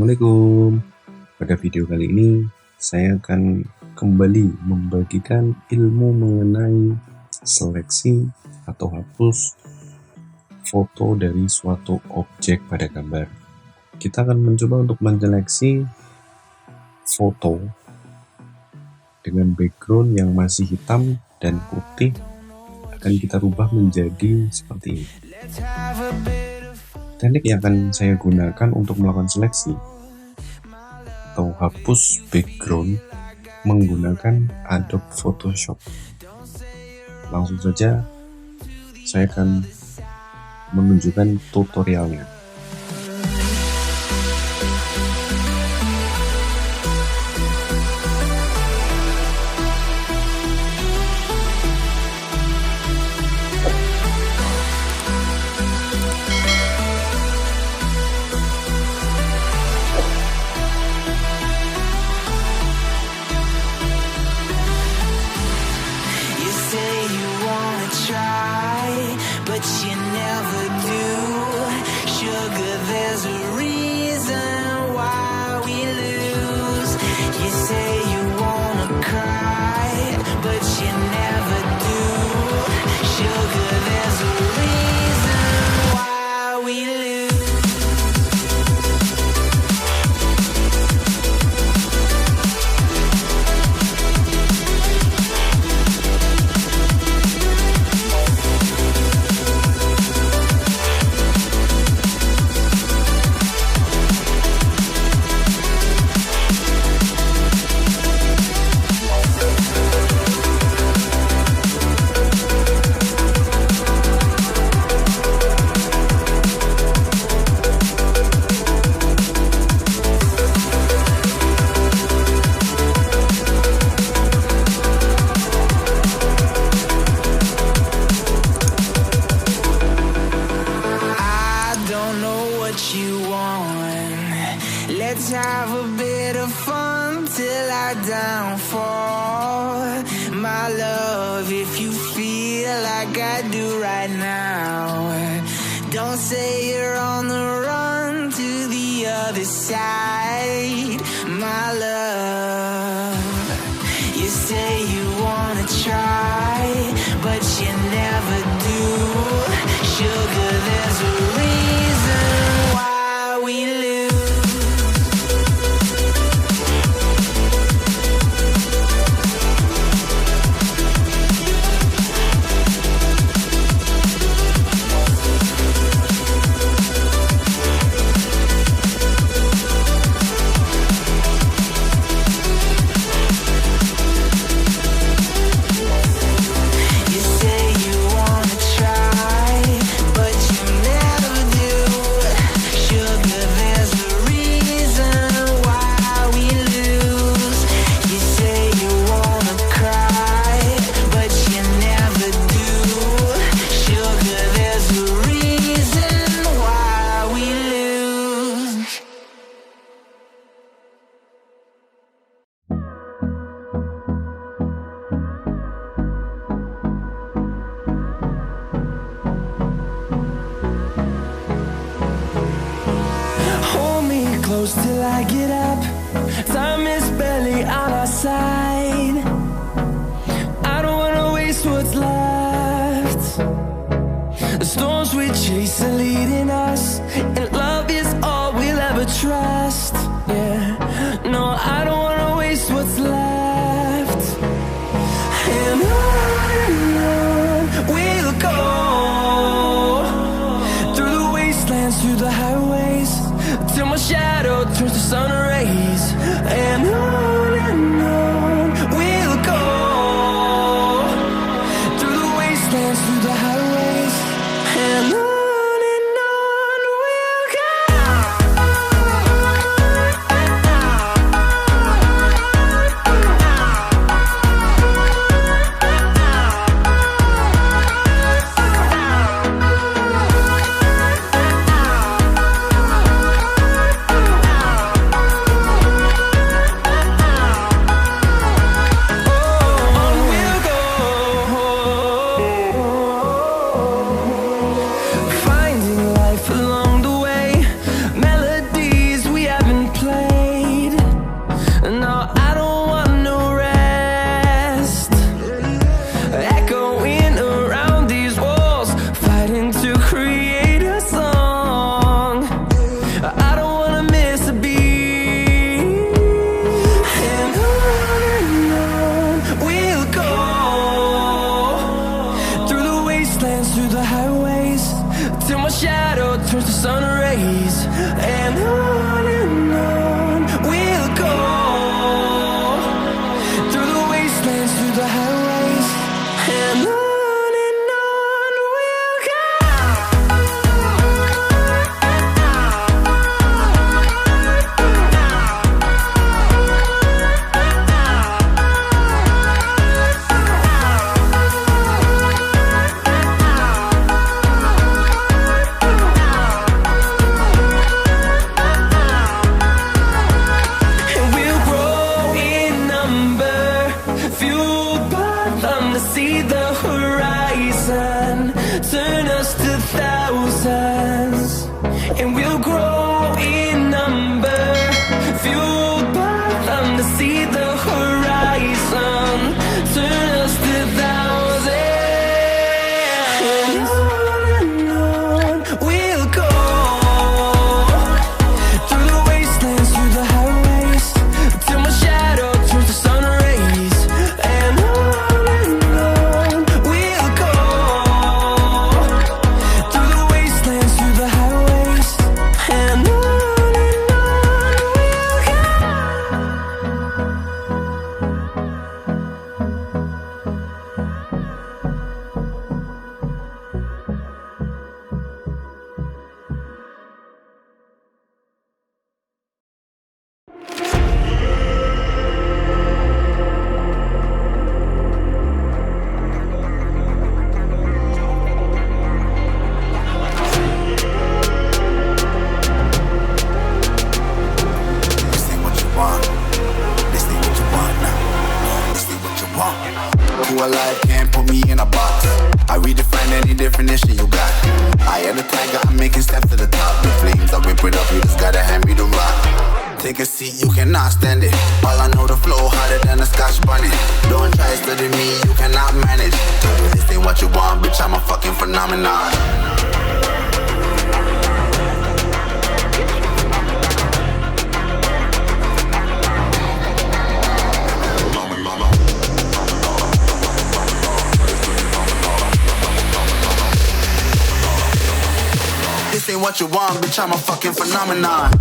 Assalamualaikum. Pada video kali ini saya akan kembali membagikan ilmu mengenai seleksi atau hapus foto dari suatu objek pada gambar. Kita akan mencoba untuk menseleksi foto dengan background yang masih hitam dan putih, akan kita rubah menjadi seperti ini. Teknik yang akan saya gunakan untuk melakukan seleksi atau hapus background menggunakan Adobe Photoshop. Langsung saja saya akan menunjukkan tutorialnya. But you never do. Sugar, there's a reason why we lose. You say you wanna cry, but you never do. Sugar, there's a reason why we lose. Let's have a bit of fun till I downfall. My love, if you feel like I do right now, don't say you're on the run to the other side. My love, you say you wanna try, but you never do. Sugar, there's a reason why we lose. Close till I get up. Time is barely on our side. I don't wanna waste what's left. The storms we chase are leading us, and love is all we'll ever trust. Yeah, no, I don't wanna waste what's left. And on we'll go, through the wastelands, through the highways, till my shadow turns to sun rays. And on we'll go, through the wastelands, through the highways, and on we'll go. life, can't put me in a box. I redefine any definition you got. I am the tiger, I'm making steps to the top. The flames, I whip it up, you just gotta hand me the rock. Take a seat, you cannot stand it. All I know, the flow harder than a Scotch bunny. Don't try study me, you cannot manage. This ain't what you want, bitch, I'm a fucking phenomenon. This ain't what you want, bitch, I'm a fucking phenomenon.